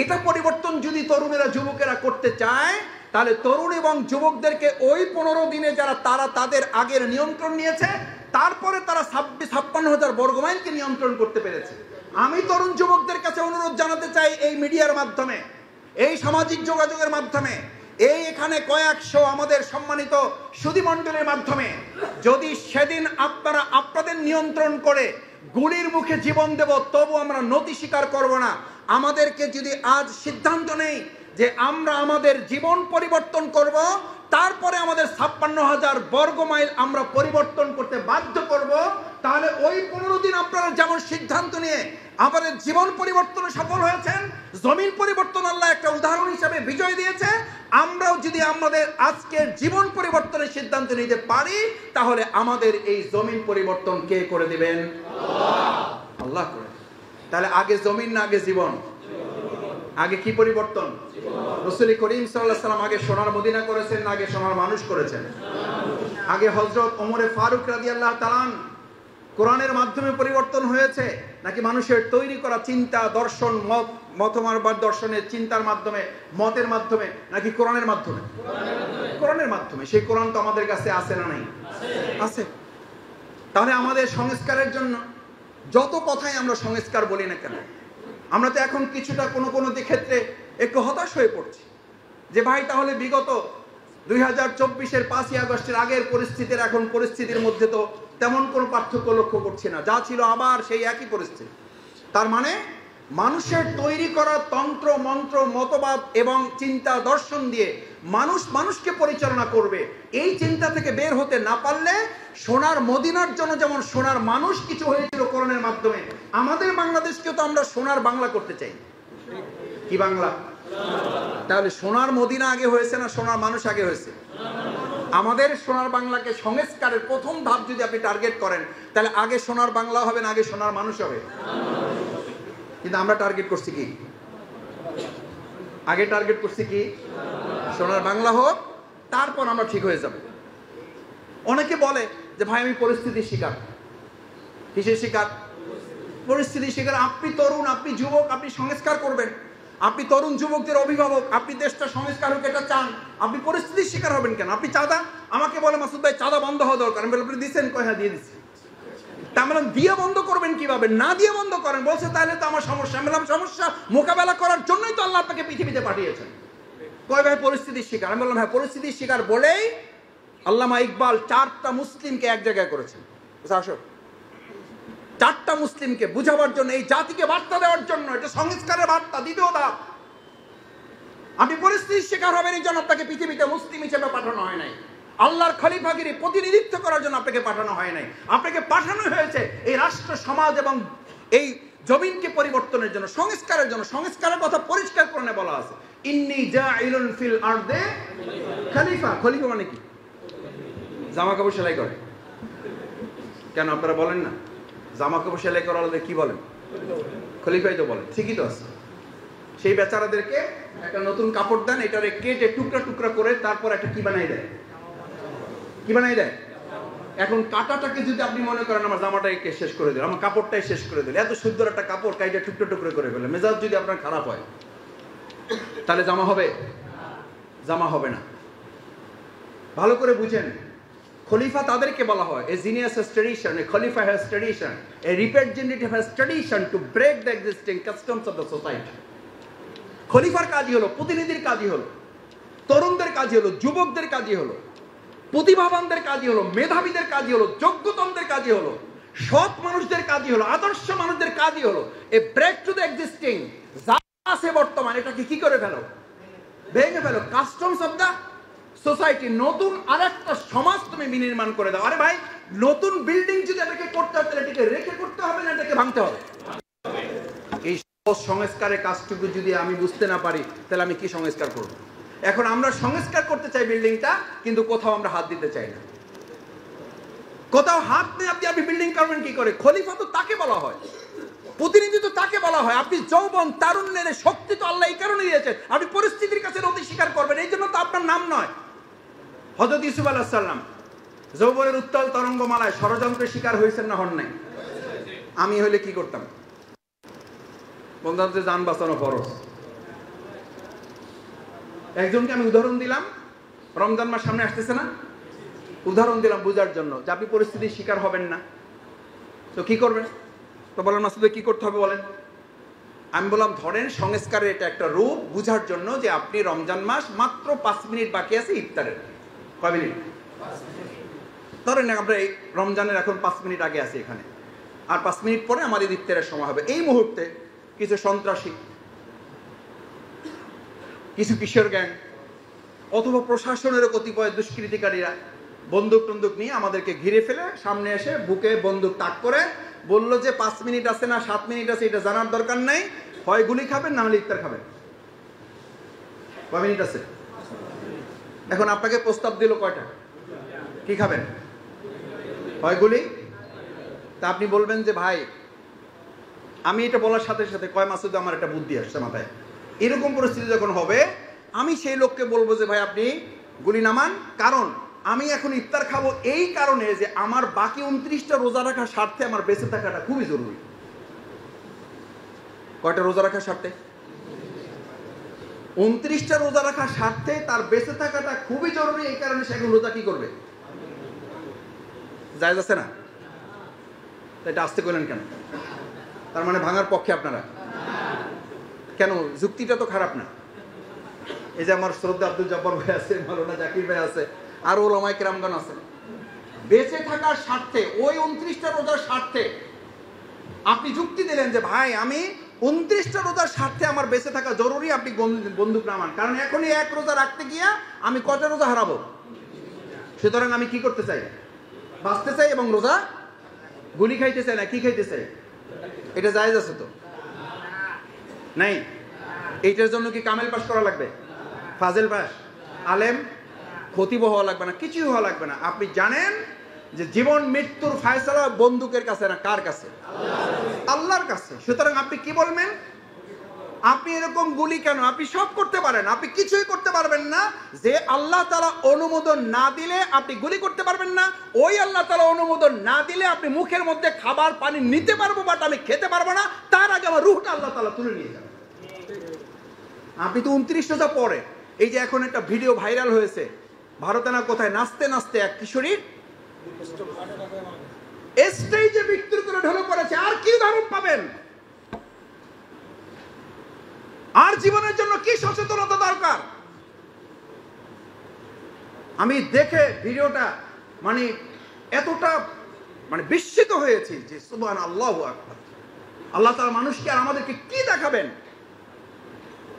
এটা পরিবর্তন যদি তরুণেরা যুবকেরা করতে চায়, তাহলে তরুণ এবং যুবকদেরকে ওই 15 দিনে যারা তারা তাদের আগের নিয়ন্ত্রণ নিয়েছে, তারপরে তারা 56,000 বর্গ মাইলকে নিয়ন্ত্রণ করতে পেরেছে। আমি তরুণ যুবকদের কাছে অনুরোধ জানাতে চাই, এই মিডিয়ার মাধ্যমে, এই সামাজিক যোগাযোগের মাধ্যমে, এই এখানে কয়েকশো আমাদের সম্মানিত সুধী মণ্ডলের মাধ্যমে, যদি সেদিন আপনারা আপনাদের নিয়ন্ত্রণ করে গুলির মুখে জীবন দেব, তবু আমরা নতি স্বীকার করব না। আমাদেরকে যদি আজ সিদ্ধান্ত নেই যে আমরা আমাদের জীবন পরিবর্তন করব, তারপরে আমাদের 56,000 বর্গ মাইল আমরা পরিবর্তন করতে বাধ্য করব, তাহলে ওই 15 দিন আপনারা যেমন সিদ্ধান্ত নিয়ে আমাদের জীবন পরিবর্তনে সফল হয়েছেন, জমিন পরিবর্তন আল্লাহ একটা উদাহরণ হিসাবে বিজয় দিয়েছে, আমরাও যদি আমাদের আজকের জীবন পরিবর্তনের সিদ্ধান্ত নিতে পারি, তাহলে আমাদের এই জমিন পরিবর্তন কে করে দিবেন? আল্লাহ করে। তাহলে আগে জমিন না আগে জীবন? আগে কি পরিবর্তন? রাসূল করিম সাল্লাল্লাহু আলাইহি ওয়াসাল্লাম আগে সোনার মদিনা করেছেন না আগে সোনার মানুষ করেছেন? আগে হযরত ওমর ফারুক রাদিয়াল্লাহু তাআলা কোরআনের মাধ্যমে পরিবর্তন হয়েছে নাকি মানুষের তৈরি করা চিন্তা, দর্শন, মতমারবাদ দর্শনের চিন্তার মাধ্যমে, মতের মাধ্যমে, নাকি কোরআনের মাধ্যমে? কোরআনের মাধ্যমে। সেই কোরআন তো আমাদের কাছে আছে না নাই? আছে। তাহলে আমাদের সংস্কারের জন্য যত কথাই আমরা সংস্কার বলি না কেন, আমরা তো এখন কিছুটা কোনো ক্ষেত্রে একটু হতাশ হয়ে পড়ছি যে ভাই, তাহলে বিগত 2024-এর 5ই আগস্টের আগের পরিস্থিতির এখন পরিস্থিতির মধ্যে তো তেমন কোনো পার্থক্য লক্ষ্য করছি না, যা ছিল আবার সেই একই পরিস্থিতি। তার মানে মানুষের তৈরি করা তন্ত্র মন্ত্র, মতবাদ এবং চিন্তা দর্শন দিয়ে মানুষকে পরিচালনা করবে, এই চিন্তা থেকে বের হতে না পারলে সোনার মদিনার জন্য যেমন সোনার মানুষ কিছু হয়েছিল কোরআনের মাধ্যমে, আমাদের বাংলাদেশকেও তো আমরা সোনার বাংলা করতে চাই। কি বাংলা? তাহলে সোনার মদিনা আগে হয়েছে না সোনার মানুষ আগে হয়েছে? আমাদের সোনার বাংলাকে সংস্কারের প্রথম ধাপ যদি আপনি টার্গেট করেন, তাহলে আগে সোনার বাংলা হবে না আগে সোনার মানুষ হবে? কিন্তু আমরা টার্গেট করছি কি? আগে টার্গেট করছি কি? সোনার বাংলা হোক, তারপর আমরা ঠিক হয়ে যাব। অনেকে বলে যে ভাই আমি পরিস্থিতির শিকার। কিসের শিকার? পরিস্থিতির শিকার। আপনি তরুণ, আপনি যুবক, আপনি সংস্কার করবেন, আপনি তরুণ যুবকদের অভিভাবক, আপনি দেশটা সংস্কার হোক এটা চান, আপনি পরিস্থিতির শিকার হবেন কেন? আপনি চাঁদা, আমাকে বলে মাসুদ ভাই চাঁদা বন্ধ হওয়া দরকার, আমি বলি আপনি দিচ্ছেন কয়? হ্যাঁ দিয়ে দিচ্ছি। তা বললাম দিয়ে বন্ধ করবেন কিভাবে? না দিয়ে বন্ধ করেন। বলছে তাহলে তো আমার সমস্যা। আমি বললাম সমস্যা মোকাবেলা করার জন্যই তো আল্লাহ আপনাকে পৃথিবীতে পাঠিয়েছেন। কয় ভাই পরিস্থিতির শিকার। আমি বললাম হ্যাঁ পরিস্থিতির শিকার বলেই আল্লামা ইকবাল 4টা মুসলিমকে এক জায়গায় করেছেন। আসো, 4টা মুসলিমকে বুঝাবার জন্য, এই জাতিকে বার্তা দেওয়ার জন্য, এটা সংস্কারের বার্তা। দ্বিতীয় ধাপ, আপনি পরিস্থিতির শিকার হবেন, এই জন্য আপনাকে পৃথিবীতে মুসলিম হিসেবে পাঠানো হয় নাই, আল্লাহর খলিফাগিরি প্রতিনিধিত্ব করার জন্য আপনাকে পাঠানো হয় নাই। আপনাকে পাঠানো হয়েছে এই রাষ্ট্র সমাজ এবং এই জমিনকে পরিবর্তনের জন্য, সংস্কারের জন্য। সংস্কারের কথা পরিষ্কার করে বলা আছে। ইন্নী জাইলুন ফিল আরদে খলিফা। খলিফা মানে কি? জামা কাপড় সেলাই করে। কেন আপনারা বলেন না? জামা কাপড় সেলাই করার কি বলেন? খলিফাই তো বলেন। ঠিকই তো আছে। সেই বেচারাদেরকে একটা নতুন কাপড় দেন, এটারে কেটে টুকরা টুকরা করে তারপর একটা কি বানাই দেয়? কি বানাই দেয়? এখন কাটাটাকে যদি আপনি মনে করেন আমার জামাটাকে শেষ করে দিল, আমার কাপড়টাই শেষ করে দিল, এত সুন্দর একটা কাপড় কাইটা টুকরো টুকরো করে ফেলে, মেজাজ যদি আপনার খারাপ হয় তাহলে জামা হবে? জামা হবে না। ভালো করে বুঝেন, খলিফা তাদেরকে বলা হয় a genius has tradition, a khalifa has tradition, a representative has tradition to break the existing customs of the society. খলিফার কাজই হলো, প্রতিনিধির কাজই হলো, তরুণদের কাজই হলো, যুবকদের কাজই হলো, প্রতিভাবানদের কাজই হলো, মেধাবীদের কাজই হলো, যোগ্যতমদের কাজই হলো, সৎ মানুষদের কাজই হলো, আদর্শ মানুষদের কাজই হলো a break to the existing, যা আছে বর্তমান এটাকে কি করে ফেলো? ভেঙে ফেলো। কাস্টমস অফ দ্য সোসাইটি, নতুন আরেকটা সমাজ তুমি বিনির্মাণ করে দাও। আরে ভাই, নতুন বিল্ডিং যদি এটাকে করতে হয় তাহলে এটাকে রেখে করতে হবে না এটাকে ভাঙতে হবে? এই সংস্কারের কাজটুকু যদি আমি বুঝতে না পারি তাহলে আমি কি সংস্কার করব? এখন আমরা সংস্কার করতে চাই বিল্ডিংটা, কিন্তু কোথাও আমরা হাত দিতে চাই না। কোথাও হাত নিয়ে আপনি বিল্ডিং করবেন কি করে? খলিফা তো তাকে বলা হয়, প্রতিনিধি তো তাকে বলা হয়। আপনি যৌবন তারুণ্যের শক্তি তো আল্লাহ এই কারণে দিয়েছেন, আপনি পরিস্থিতির কাছে নতি স্বীকার করবেন, এই জন্য তো আপনার নাম নয়। হযরত ইউসুফ আলাইহিস সালাম যৌবনের উত্তাল তরঙ্গমালায় ষড়যন্ত্রের শিকার হয়েছেন না হন নাই? আমি হইলে কি করতাম? বন্ধুদের জান বাঁচানো ফরজ। একজনকে আমি উদাহরণ দিলাম, রমজান মাস সামনে আসতেছে না, উদাহরণ দিলাম বুঝার জন্য যে আপনি পরিস্থিতির শিকার হবেন না তো কি করবেন? তো বলেন মাসুদ কি করতে হবে বলেন? আমি বললাম ধরেন সংস্কারের এটা একটা রূপ বুঝার জন্য যে আপনি রমজান মাস মাত্র 5 মিনিট বাকি আছে ইফতারের। কয় মিনিট? ধরেন আমরা এই রমজানের এখন 5 মিনিট আগে আছি এখানে, আর 5 মিনিট পরে আমাদের ইফতারের সময় হবে। এই মুহূর্তে কিছু সন্ত্রাসী, কিছু কিশোর গ্যাং অথবা প্রশাসনের কতিপয় দুষ্কৃতিকারীরা বন্দুক টন্দুক নিয়ে আমাদেরকে ঘিরে ফেলে সামনে এসে বুকে বন্দুক তাক করে বললো যে 5 মিনিট আছে না 7 মিনিট আছে এটা জানার দরকার নাই, হয় গুলি খাবেন না হলে ইফতার খাবেন। কয় মিনিট আছে? এখন আপনাকে প্রস্তাব দিল কয়টা? কি খাবেন? হয় গুলি। তা আপনি বলবেন যে ভাই আমি এটা বলার সাথে সাথে কয় মাসুদ আমার একটা বুদ্ধি আসছে মাথায়। এরকম পরিস্থিতি যখন হবে আমি সেই লোককে বলবো যে ভাই আপনি গুলি নামান, কারণ আমি এখন ইফতার খাবো এই কারণে যে আমার বাকি 29টা রোজা রাখার স্বার্থে আমার বেঁচে থাকাটা খুবই জরুরি। কয়টা রোজা রাখার স্বার্থে? 29টা রোজা রাখার স্বার্থে তার বেঁচে থাকাটা খুবই জরুরি, এই কারণে সে এখন রোজা কি করবে? জায়েজ আছে না? এটা আসতে কইলেন কেন? তার মানে ভাঙার পক্ষে আপনারা? কেন? যুক্তিটা তো খারাপ না। এই যে আমার শ্রদ্ধা আব্দুল জব্বার ভাই আছে, মাওলানা জাকির ভাই আছে, আর ওলামায়ে কেরামগণ আছে, বেঁচে থাকার স্বার্থে ওই 29টা রোজার স্বার্থে আপনি যুক্তি দিলেন যে ভাই আমি 29টা রোজার স্বার্থে আমার বেঁচে থাকা জরুরি, আপনি বন্দুক নামান, কারণ এখনই এক রোজা রাখতে গিয়া আমি কয়টা রোজা হারাবো। সুতরাং আমি কি করতে চাই? বাঁচতে চাই এবং রোজা গুলি খাইতে চাই না কি খাইতে চাই? এটা জায়েজ আছে তো? নাই। এইটার জন্য কি কামেল পাস করা লাগবে? ফাজেল পাস, আলেম, খতিব হওয়া লাগবে না, কিছুই হওয়া লাগবে না। আপনি জানেন যে জীবন মৃত্যুর ফয়সালা বন্দুকের কাছে না, কার কাছে? আল্লাহর কাছে। সুতরাং আপনি কি বলবেন? আপনি এরকম গুলি কেন? আপনি সব করতে পারেন, আপনি কিছুই করতে পারবেন না। যে আল্লাহ তাআলা অনুমোদন না দিলে আপনি গুলি করতে পারবেন না, ওই আল্লাহ তাআলা অনুমোদন না দিলে আপনি মুখের মধ্যে খাবার পানি নিতে পারবো বাট আমি খেতে পারবো না, তার আগে আমার রূহটা আল্লাহ তাআলা তুলে নিয়ে যাবে। আপনি তো 29 রোজা পরে এই যে এখন একটা ভিডিও ভাইরাল হয়েছে ভারতে না কোথায়, নাচতে নাচতে এক কিশোরীর স্টেজে মৃত্যুর করে ঢলে পড়েছে। আর কি উদাহরণ পাবেন? আর জীবনের জন্য কি সচেতনতা দরকার? আমি দেখে ভিডিওটা মানে এতটা মানে বিস্মিত হয়েছি যে সুবহানাল্লাহু আকবার। আল্লাহ তাআলা মানুষকে আর আমাদেরকে কি দেখাবেন?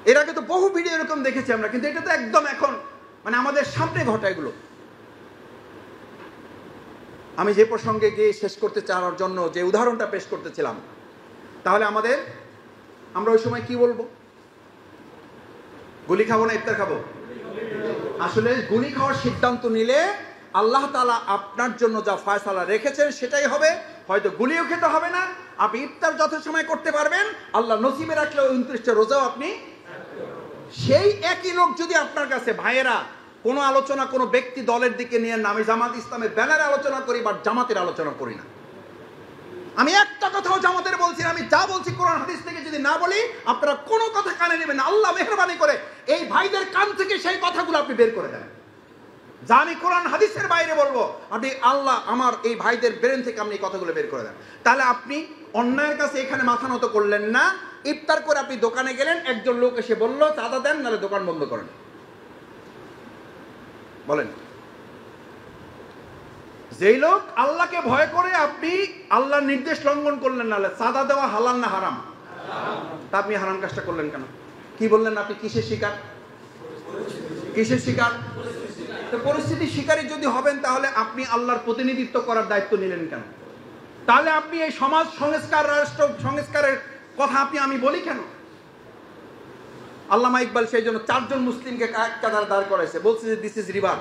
এর আগে তো বহু ভিডিও এরকম দেখেছি আমরা, কিন্তু এটা তো একদম এখন মানে আমাদের সামনে ঘটা এগুলো। আমি যে প্রসঙ্গে গিয়ে শেষ করতে চাওয়ার জন্য যে উদাহরণটা পেশ করতেছিলাম, তাহলে আমরা ওই সময় কি বলবো? গুলি খাবো না ইফতার খাবো? আসলে গুলি খাওয়ার সিদ্ধান্ত নিলে আল্লাহ তাআলা আপনার জন্য যা ফয়সালা রেখেছেন সেটাই হবে। হয়তো গুলিও খেতে হবে না, আপনি ইফতার যথাসময় করতে পারবেন, আল্লাহ নসিবে রাখলে 29টা রোজাও আপনি। সেই একই লোক যদি আপনার কাছে, ভাইয়েরা কোনো আলোচনা কোনো ব্যক্তি দলের দিকে নিয়ে না, আমি জামাত ইসলামের ব্যানারে আলোচনা করি বা জামাতের আলোচনা করি না। আমি একটা কথাও জামাতের বলছি না, আমি যা বলছি কোরআন হাদিস থেকে যদি না বলি আপনারা কোনো কথা কানে নেবেন না। আল্লাহ মেহরবানি করে এই ভাইদের কান থেকে সেই কথাগুলো আপনি বের করে দেন। যা আমি কোরআন হাদিসের বাইরে বলবো, আপনি আল্লাহ আমার এই ভাইদের ব্রেন থেকে আপনি এই কথাগুলো বের করে দেন। তাহলে আপনি অন্যায়ের কাছে এখানে মাথা নত করলেন না। ইফতার করে আপনি দোকানে গেলেন, একজন লোক এসে বললো চাঁদা দেন নাহলে দোকান বন্ধ করেন। বলেন, যেই লোক আল্লাহকে ভয় করে আপনি আল্লাহর নির্দেশ লঙ্ঘন করলেন, নাহলে চাঁদা দেওয়া হালাল না হারাম? তা আপনি হারাম কাজটা করলেন কেন? কি বললেন আপনি? কিসের শিকার? কিসের শিকার? পরিস্থিতি শিকারী যদি হবেন তাহলে আপনি আল্লাহর প্রতিনিধিত্ব করার দায়িত্ব নিলেন কেন? তাহলে আপনি এই সমাজ সংস্কার, রাষ্ট্র সংস্কারের কথা আমি বলি কেন? আল্লামা ইকবাল সেই জন্য 4 জন মুসলিমকে এক কাতারে দাঁড় করাইছে, বলছে যে দিস ইজ রিভার।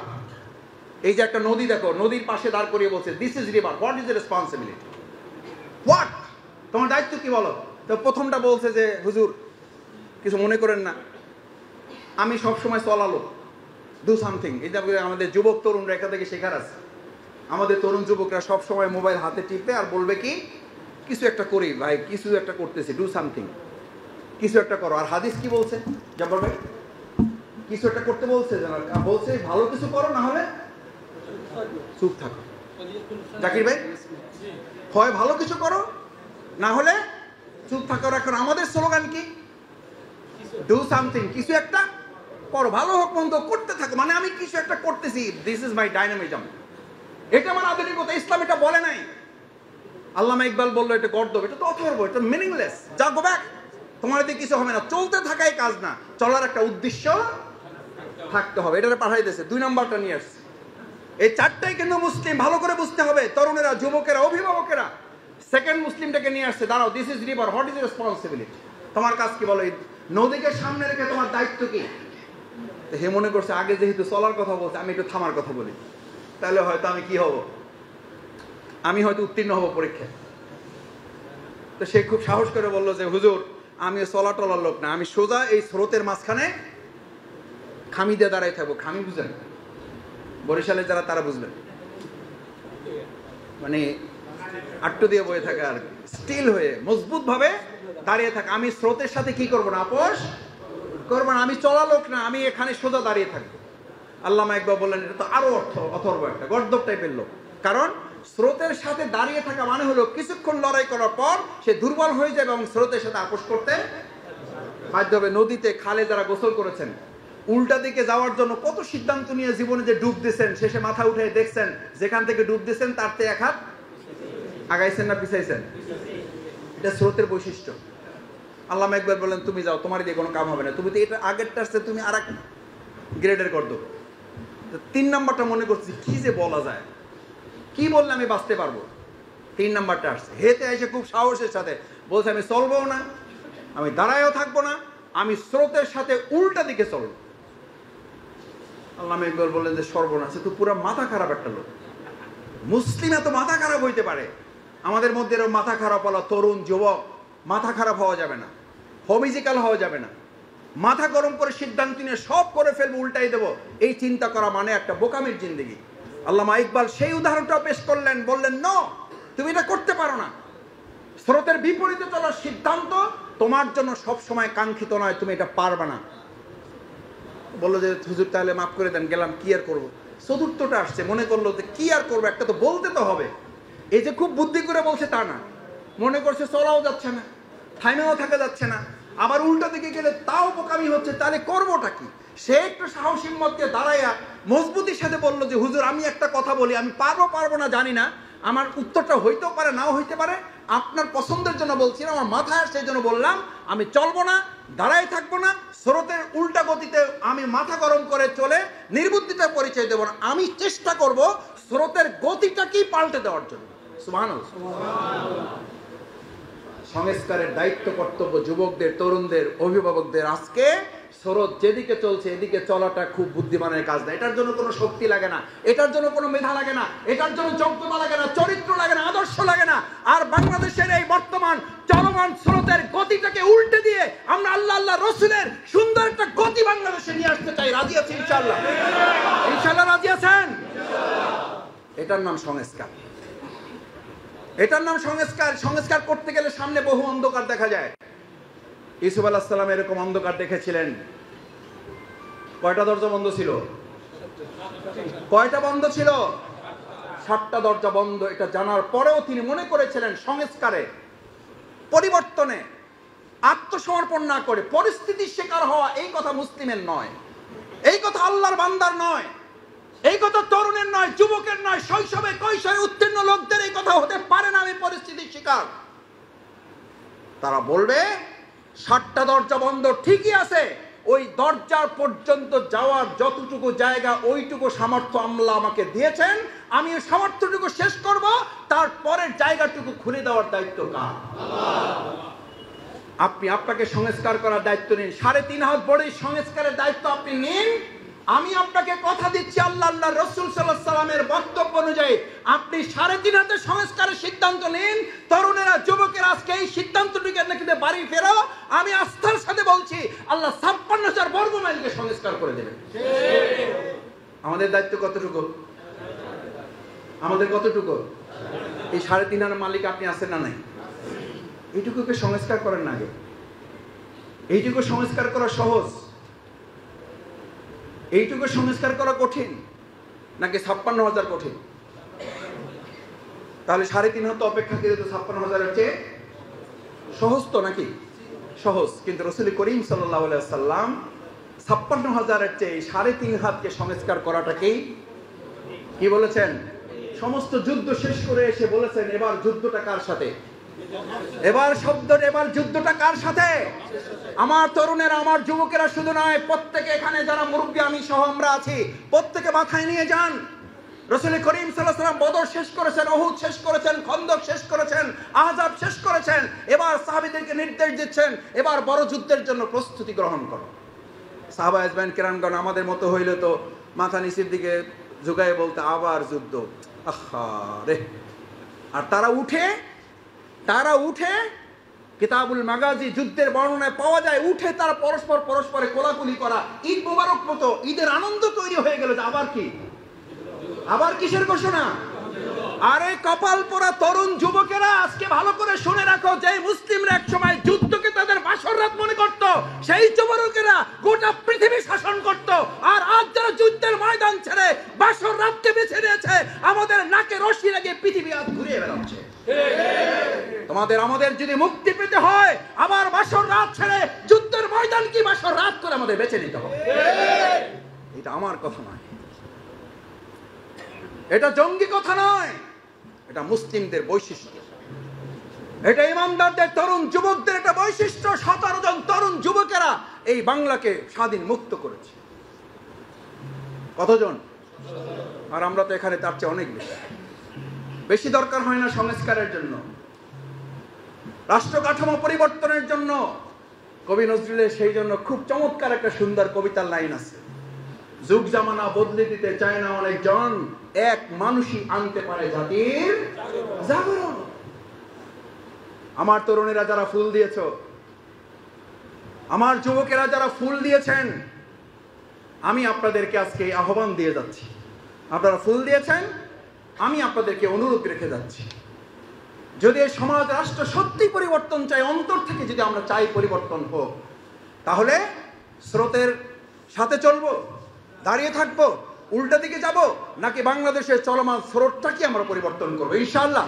এই যে একটা নদী দেখো, নদীর পাশে দাঁড় করিয়ে বলছে this is river, what is responsibility, what, তোমার দায়িত্ব কি বলো? তো প্রথমটা বলছে যে হুজুর কিছু মনে করেন না, আমি সবসময় চলালো, ডু সামথিং। এটা আমাদের যুবক তরুণরা এখান থেকে শেখার আছে। আমাদের তরুণ যুবকরা সবসময় মোবাইল হাতে টিপে আর বলবে কি কিছু একটা করি ভাই, কিছু একটা করতেছি, ডু সামথিং, কিছু একটা করো। আর হাদিস কি বলছে? জাফর ভাই কিছু একটা করতে বলছে, বলছে ভালো কিছু করো, না হলে চুপ থাকো। জাকির ভাই হয় ভালো কিছু করো, না হলে চুপ থাকো। এখন আমাদের স্লোগান কি? ডু সামথিং, কিছু একটা করো, ভালো হোক মন্দ করতে থাকো, মানে আমি কিছু একটা করতেছি, দিস ইজ মাই ডাইনামিজম। এটা আমার আধুনিকতা, ইসলাম এটা বলে নাই। আল্লামা ইকবাল বললো এটা গর্দব, এটা তো অথর্ব, এটা মিনিংলেস, যা গো ব্যাক, তোমার দিয়ে কিছু হবে না। চলতে থাকাই কাজ না, চলার একটা উদ্দেশ্য থাকতে হবে। এটারে পাঠাই দিয়েছে। 2 নম্বরটা নিয়ে আসছে। এই 4টাই কিন্তু মুসলিম, ভালো করে বুঝতে হবে তরুণেরা, যুবকেরা, অভিভাবকেরা। সেকেন্ড মুসলিমটাকে নিয়ে আসছে, দাঁড়াও, this is river, what is responsibility, তোমার কাজ কি বলো? নদীকে সামনে রেখে তোমার দায়িত্ব কি? হে মনে করছে আগে যেহেতু চলার কথা বলছে আমি একটু থামার কথা বলি, তাহলে হয়তো আমি কি হব, আমি হয়তো উত্তীর্ণ হব পরীক্ষায়। তো সে খুব সাহস করে বললো যে হুজুর আমি চলা টলার লোক না, আমি সোজা এই স্রোতের মাঝখানে খামি দিয়ে দাঁড়াই থাকবো। খামি বুঝেন? বরিশালে যারা তারা বুঝবেন, মানে আট্টু দিয়ে বয়ে থাকা আর স্টিল হয়ে মজবুত ভাবে দাঁড়িয়ে থাকা। আমি স্রোতের সাথে কি করবো না, আপোষ করবো না, আমি চলা লোক না, আমি এখানে সোজা দাঁড়িয়ে থাকবো। আল্লামা ইকবাল বললেন এটা তো আরো অথর্ব একটা গর্দব টাইপের লোক। কারণ স্রোতের সাথে দাঁড়িয়ে থাকা মানে হলো কিছুক্ষণ লড়াই করার পর সে দুর্বল হয়ে যাবে এবং স্রোতের সাথে আপোষ করতে বাধ্য হবে। নদীতে খালে যারা গোসল করেছেন, উল্টা দিকে যাওয়ার জন্য কত সিদ্ধান্ত নিয়ে জীবনে যে ডুব দিচ্ছেন, শেষে মাথা উঠে দেখছেন যেখান থেকে ডুব দিচ্ছেন তার থেকে 1 হাত আগাইছেন না পিছাইছেন। এটা স্রোতের বৈশিষ্ট্য। আল্লামা ইকবাল বলেন তুমি যাও, তোমার দিয়ে কোনো কাম হবে না, তুমি তো এটা আগেরটা আসছে, তুমি আর এক গ্রেডের গর্দ। 3 নম্বরটা মনে করছি কি যে বলা যায়, কি বললে আমি বাঁচতে পারবো। 3 নম্বরটা আসছে, হেতে এসে খুব সাহসের সাথে বলছে আমি চলবো না, আমি দাঁড়ায়ও থাকবো না, আমি স্রোতের সাথে উল্টা দিকে চলবো। আল্লামা ইকবাল বললেন যে সর্বনাশ, তো পুরো মাথা খারাপ একটা লোক। মুসলিম এত মাথা খারাপ হইতে পারে? আমাদের মধ্যে এরকম মাথা খারাপ হলো তরুণ যুবক, মাথা খারাপ হওয়া যাবে না, হোমিজিক্যাল হওয়া যাবে না। মাথা গরম করে সিদ্ধান্ত নিয়ে সব করে ফেলবো, উল্টাই দেবো, এই চিন্তা করা মানে একটা বোকামির জিন্দেগি। আল্লামা ইকবাল সেই উদাহরণটা পেশ করলেন, বললেন নো, তুমি এটা করতে পারো না। স্রোতের বিপরীতে চলার সিদ্ধান্ত তোমার জন্য সব সময় কাঙ্ক্ষিত নয়, তুমি এটা পারবে না। বললো যে হুজুর তাহলে মাফ করে দেন, গেলাম, কি আর করবো। চতুর্থটা আসছে, মনে করলো যে কি আর করবো, একটা তো বলতে তো হবে। এই যে খুব বুদ্ধি করে বলছে তা না, মনে করছে চলাও যাচ্ছে না, থাইমেও থাকা যাচ্ছে না, আবার উল্টা দিকে গেলে তাও বোকামি হচ্ছে, তাহলে করবোটা কি? সে একটু সাহস হিম্মতকে দাঁড়াইয়া মজবুতির সাথে বললো যে হুজুর আমি একটা কথা বলি, আমি পারবো না জানি না, আমার উত্তরটা হইতেও পারে নাও হইতে পারে, আপনার পছন্দের জন্য বলছি না, আমার মাথায় সেই জন্য বললাম, আমি চলবো না, দাঁড়াই থাকবো না, স্রোতের উল্টা গতিতে আমি মাথা গরম করে চলে নির্বুদ্ধিতার পরিচয় দেবো না, আমি চেষ্টা করব স্রোতের গতিটাকেই পাল্টে দেওয়ার জন্য। সুবহানাল্লাহ। সংস্কারের দায়িত্ব কর্তব্য যুবকদের, তরুণদের, অভিভাবকদের। আজকে স্রোত যেদিকে চলছে এদিকে চলাটা খুব বুদ্ধিমানের কাজ না। এটার জন্য কোনো শক্তি লাগে না, এটার জন্য কোনো মেধা লাগে না, এটার জন্য যোগ্যতা লাগে না, চরিত্র লাগে না, আদর্শ লাগে না। আর বাংলাদেশের এই বর্তমান চলমান স্রোতের গতিটাকে উল্টে দিয়ে আমরা আল্লাহ আল্লাহ রসুলের সুন্দর একটা গতি বাংলাদেশে নিয়ে আসতে চাই। রাজি আছি ইনশাআল্লাহ? ইনশাআল্লাহ রাজি আছেন? এটার নাম সংস্কার। এটার নাম সংস্কার। সংস্কার করতে গেলে সামনে বহু অন্ধকার দেখা যায়। ইউসুফ আলাইহিস সালাম এরকম অন্ধকার দেখেছিলেন। কয়টা দরজা বন্ধ ছিল? কয়টা বন্ধ ছিল? 7টা দরজা বন্ধ। এটা জানার পরেও তিনি মনে করেছিলেন সংস্কারে, পরিবর্তনে, আত্মসমর্পণ না করে পরিস্থিতির শিকার হওয়া এই কথা মুসলিমের নয়, এই কথা আল্লাহর বান্দার নয়, এই কথা তরুণের নয়, যুবকের নয়, শৈশবে কৈশোরে উত্তীর্ণ লোকদের এই কথা হতে পারে না। আমি পরিস্থিতির শিকার। তারা বলবে 7টা দরজা বন্ধ ঠিকই আছে, ওই দরজার পর্যন্ত যাওয়ার যতটুকু জায়গা ওইটুকু সামর্থ্য আল্লাহ আমাকে দিয়েছেন, আমি ওই সামর্থ্যটুকু শেষ করব, তারপরের জায়গাটুকু খুলে দেওয়ার দায়িত্ব কার? আপনি আপনাকে সংস্কার করার দায়িত্ব নিন। 3.5 হাত বড় সংস্কারের দায়িত্ব আপনি নিন। আমি আপনাকে কথা দিচ্ছি আল্লাহ আল্লাহ রসুল সাল্লাল্লাহু আলাইহি ওয়াসাল্লামের বক্তব্য অনুযায়ী আপনি 3.5 হাতের সংস্কারের সিদ্ধান্ত নিন। তরুণেরা, যুবকেরা আজকে এই সিদ্ধান্তটিকে নাকি বাড়ি ফেরাও। আমি আস্থার সাথে বলছি আল্লাহ 56,000 বর্গ মাইলকে সংস্কার করে দেবেন। আমাদের দায়িত্ব কতটুকু? আমাদের কতটুকু? এই 3.5 হাতের মালিক আপনি আছেন না নাই? এইটুকুকে সংস্কার করেন না আগে। এইটুকু সংস্কার করা সহজ? এইটুকু সংস্কার করা কঠিন নাকি 56,000 কঠিন? তাহলে 3.5 হাত অপেক্ষাকৃত 56,000-এর চেয়ে সহজ তো নাকি? সহজ। কিন্তু রাসূল করিম সাল্লাল্লাহু আলাইহি ওয়াসাল্লাম 56,000-এর চেয়ে 3.5 হাতকে সংস্কার করাটাকেই কি বলেছেন? সমস্ত যুদ্ধ শেষ করে এসে বলেছেন এবার যুদ্ধটা কার সাথে? এবার যুদ্ধটা কার সাথে? আমার তরুণেরা, আমার যুবকেরা শুধু নয়, প্রত্যেকে এখানে যারা মুরব্বী আমি সহ আমরা আছি, প্রত্যেকে মাথায় নিয়ে যান। রাসূল করিম সাল্লাল্লাহু আলাইহি ওয়াসাল্লাম বদর শেষ করেছেন, উহুদ শেষ করেছেন, খন্দক শেষ করেছেন, আহজাব শেষ করেছেন। এবার সাহাবীদেরকে নির্দেশ দিচ্ছেন এবার বড় যুদ্ধের জন্য প্রস্তুতি গ্রহণ করো। সাহাবা আজমান কিরামগণ আমাদের মতো হইলে তো মাথা নিচের দিকে ঝুঁকায় বলতে আবার যুদ্ধ, আহা রে। আর তারা উঠে কিতাবুল মাগাজি যুদ্ধের বর্ণনায় পাওয়া যায়, উঠে তারা পরস্পরে কোলাকুলি করা, ঈদ মোবারক মতো ঈদের আনন্দ তৈরি হয়ে গেল। আবার কিসের ঘোষণা? আরে কপাল পোড়া তরুণ যুবকেরা, আজকে ভালো করে শুনে রাখো, যে মুসলিমরা এক সময় যুদ্ধকে তাদের বাসর রাত মনে করত, সেই যুবকেরা গোটা পৃথিবী শাসন করত। আর আজ যারা যুদ্ধের ময়দান ছেড়ে বাসর রাতকে বেছে নিয়েছে, আমাদের নাকে রশি লাগিয়ে পৃথিবী আজ ঘুরিয়ে বেড়াচ্ছে। আমাদের যদি মুক্তি পেতে হয়, আবার বাসর রাত ছেড়ে যুদ্ধের ময়দান কি বাসর রাত করে আমাদের বেছে নিতে হবে। এটা আমার কথা নয়, এটা জঙ্গি কথা নয়, এটা মুসলিমদের বৈশিষ্ট্য, এটা ইমানদারদের তরুণ যুবকদের একটা বৈশিষ্ট্য। 17 জন তরুণ যুবকেরা এই বাংলাকে স্বাধীন মুক্ত করেছে। কতজন? আর আমরা তো এখানে তার চেয়ে অনেক বেশি দরকার হয় না সংস্কারের জন্য, রাষ্ট্র কাঠামো পরিবর্তনের জন্য। কবি নজরুলের সেই জন্য খুব চমৎকার একটা সুন্দর কবিতার লাইন আছে, যুগ জামানা বদলে দিতে চায় না অনেকজন, এক মানুষই আনতে পারে জাতির জাগরণ। আমার তরুণেরা যারা ফুল দিয়েছ, আমার যুবকেরা যারা ফুল দিয়েছেন, আমি আপনাদেরকে আজকে আহ্বান দিয়ে যাচ্ছি। আপনারা ফুল দিয়েছেন, আমি আপনাদেরকে অনুরোধ রেখে যাচ্ছি, যদি এই সমাজ রাষ্ট্র সত্যি পরিবর্তন চাই, অন্তর থেকে যদি আমরা চাই পরিবর্তন হোক, তাহলে স্রোতের সাথে চলবো, দাঁড়িয়ে থাকবো, উল্টা দিকে যাব, নাকি বাংলাদেশের চলমান স্রোতটাকে আমরা পরিবর্তন করবো? ইনশাআল্লাহ।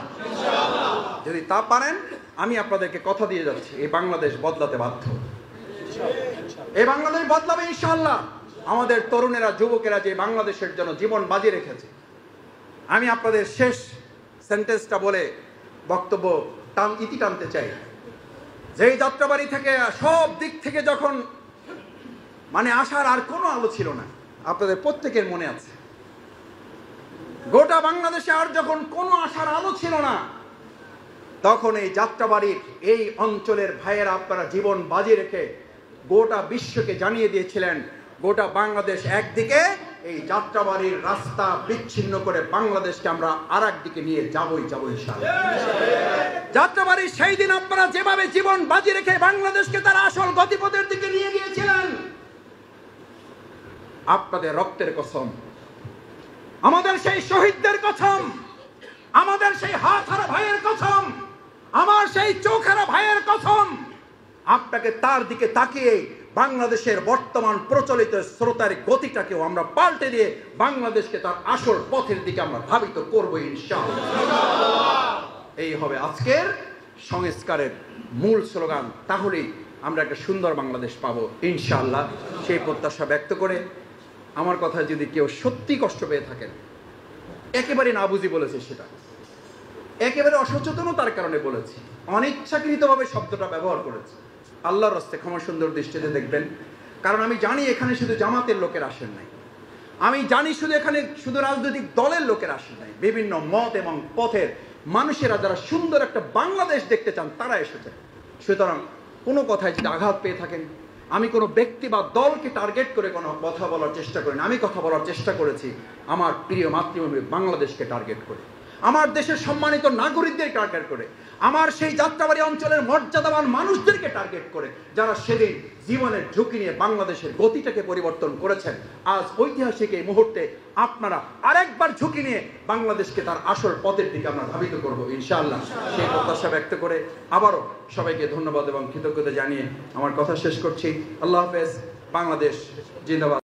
যদি তা পারেন, আমি আপনাদেরকে কথা দিয়ে যাচ্ছি, এই বাংলাদেশ বদলাতে বাধ্য, এই বাংলাদেশ বদলাবে ইনশাআল্লাহ। আমাদের তরুণেরা, যুবকেরা যে বাংলাদেশের জন্য জীবন বাজি রেখেছে। আমি আপনাদের শেষ সেন্টেন্সটা বলে বক্তব্য ইতি টানতে চাই। যেই যাত্রাবাড়ি থেকে সব দিক থেকে যখন আসার আর কোনো আলো ছিল না, আপনাদের প্রত্যেকের মনে আছে, গোটা বাংলাদেশে আর যখন কোনো আশার আলো ছিল না, তখন এই যাত্রাবাড়ির এই অঞ্চলের ভাইয়েরা আপনারা জীবন বাজি রেখে
গোটা বিশ্বকে জানিয়ে দিয়েছিলেন গোটা বাংলাদেশ একদিকে, এই যাত্রাবাড়ির রাস্তা বিচ্ছিন্ন করে বাংলাদেশকে আমরা আরেকদিকে নিয়ে যাবই ইনশাআল্লাহ। যাত্রাবাড়ি সেই দিন আপনারা যেভাবে জীবন বাজি রেখে বাংলাদেশকে তার আসল গতিপথের দিকে নিয়ে গিয়েছিলেন, আপনাদের রক্তের কসম, আমাদের সেই শহীদদের কসম, আমাদের সেই হাত হারা ভাইয়ের কসম, আমার সেই চোখ হারা ভাইয়ের কসম, আপনাকে তার দিকে তাকিয়ে বাংলাদেশের বর্তমান প্রচলিত স্রোতের গতিটাকেও আমরা পাল্টে দিয়ে বাংলাদেশকে তার আসল পথের দিকে আমরা ধাবিত করবো ইনশাআল্লাহ। এই হবে আজকের সংস্কারের মূল স্লোগান। তাহলেই আমরা একটা সুন্দর বাংলাদেশ পাবো ইনশাআল্লাহ। সেই প্রত্যাশা ব্যক্ত করে আমার কথা যদি কেউ সত্যি কষ্ট পেয়ে থাকেন, একেবারে না বুঝি বলেছে, সেটা একেবারে অসচেতনতার কারণে বলেছি, অনিচ্ছাকৃতভাবে শব্দটা ব্যবহার করেছি, আল্লাহর রাস্তায় ক্ষমা সুন্দর দৃষ্টিতে দেখবেন। কারণ আমি জানি এখানে শুধু জামাতের লোকের আসেন নাই, আমি জানি এখানে শুধু রাজনৈতিক দলের লোকের আসেন নাই, বিভিন্ন মত এবং পথের মানুষেরা যারা সুন্দর একটা বাংলাদেশ দেখতে চান তারা এসেছেন। সুতরাং কোনো কথায় যদি আঘাত পেয়ে থাকেন, আমি কোনো ব্যক্তি বা দলকে টার্গেট করে কোনো কথা বলার চেষ্টা করিনি। আমি কথা বলার চেষ্টা করেছি আমার প্রিয় মাতৃভূমি বাংলাদেশকে টার্গেট করে, আমার দেশের সম্মানিত নাগরিকদের টার্গেট করে, আমার সেই যাত্রাবাড়ি অঞ্চলের মর্যাদাবান মানুষদেরকে টার্গেট করে, যারা সেদিন জীবনের ঝুঁকি নিয়ে বাংলাদেশের গতিটাকে পরিবর্তন করেছেন। আজ ঐতিহাসিক এই মুহূর্তে আপনারা আরেকবার ঝুঁকি নিয়ে বাংলাদেশকে তার আসল পথের দিকে আমরা ধাবিত করব ইনশাআল্লাহ। সেই প্রত্যাশা ব্যক্ত করে আবারও সবাইকে ধন্যবাদ এবং কৃতজ্ঞতা জানিয়ে আমার কথা শেষ করছি। আল্লাহ হাফেজ। বাংলাদেশ জিন্দাবাদ।